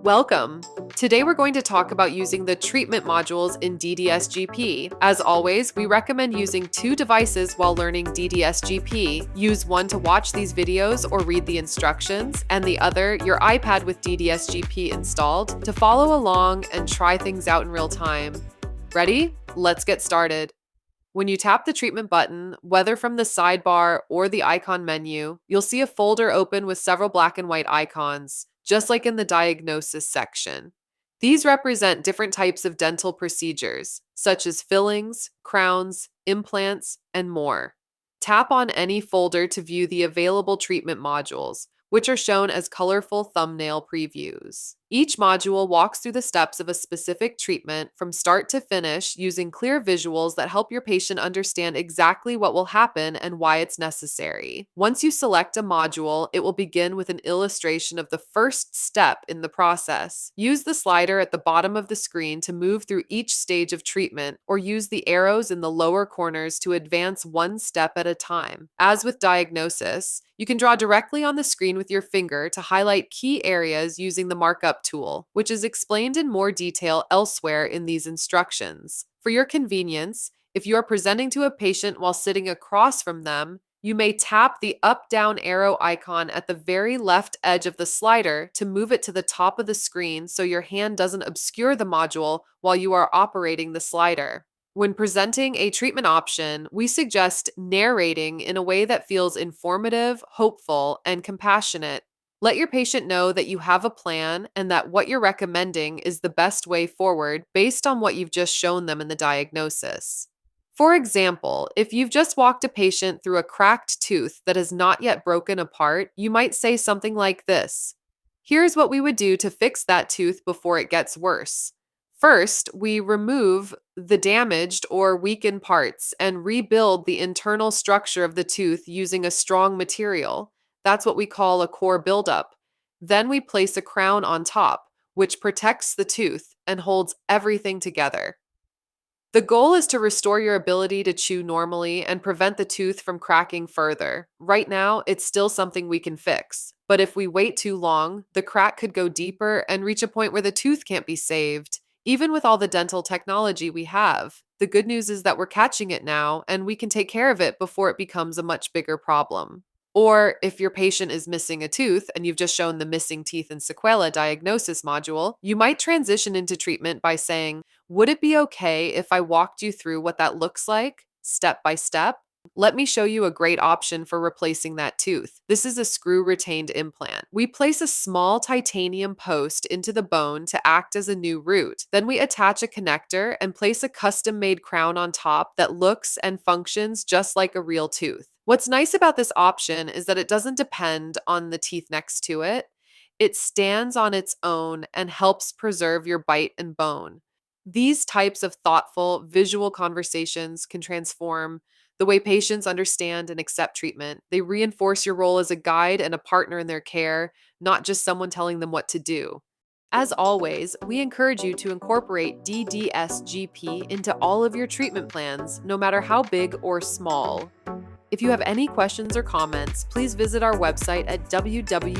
Welcome! Today we're going to talk about using the treatment modules in DDS-GP. As always, we recommend using two devices while learning DDS-GP. Use one to watch these videos or read the instructions, and the other, your iPad with DDS-GP installed, to follow along and try things out in real time. Ready? Let's get started. When you tap the treatment button, whether from the sidebar or the icon menu, you'll see a folder open with several black and white icons, just like in the diagnosis section. These represent different types of dental procedures, such as fillings, crowns, implants, and more. Tap on any folder to view the available treatment modules, which are shown as colorful thumbnail previews. Each module walks through the steps of a specific treatment from start to finish using clear visuals that help your patient understand exactly what will happen and why it's necessary. Once you select a module, it will begin with an illustration of the first step in the process. Use the slider at the bottom of the screen to move through each stage of treatment, or use the arrows in the lower corners to advance one step at a time. As with diagnosis, you can draw directly on the screen with your finger to highlight key areas using the Markup Tool, which is explained in more detail elsewhere in these instructions. For your convenience, if you are presenting to a patient while sitting across from them, you may tap the up-down arrow icon at the very left edge of the slider to move it to the top of the screen so your hand doesn't obscure the module while you are operating the slider. When presenting a treatment option, we suggest narrating in a way that feels informative, hopeful, and compassionate. Let your patient know that you have a plan and that what you're recommending is the best way forward based on what you've just shown them in the diagnosis. For example, if you've just walked a patient through a cracked tooth that has not yet broken apart, you might say something like this: "Here's what we would do to fix that tooth before it gets worse. First, we remove the damaged or weakened parts and rebuild the internal structure of the tooth using a strong material. That's what we call a core buildup. Then we place a crown on top, which protects the tooth and holds everything together." The goal is to restore your ability to chew normally and prevent the tooth from cracking further. Right now, it's still something we can fix. But if we wait too long, the crack could go deeper and reach a point where the tooth can't be saved. Even with all the dental technology we have, the good news is that we're catching it now, and we can take care of it before it becomes a much bigger problem. Or if your patient is missing a tooth and you've just shown the missing teeth and sequela diagnosis module, you might transition into treatment by saying, "Would it be okay if I walked you through what that looks like, step by step? Let me show you a great option for replacing that tooth. This is a screw-retained implant. We place a small titanium post into the bone to act as a new root. Then we attach a connector and place a custom-made crown on top that looks and functions just like a real tooth." What's nice about this option is that it doesn't depend on the teeth next to it. It stands on its own and helps preserve your bite and bone. These types of thoughtful, visual conversations can transform the way patients understand and accept treatment. They reinforce your role as a guide and a partner in their care, not just someone telling them what to do. As always, we encourage you to incorporate DDS-GP into all of your treatment plans, no matter how big or small. If you have any questions or comments, please visit our website at www.ddsgp.com.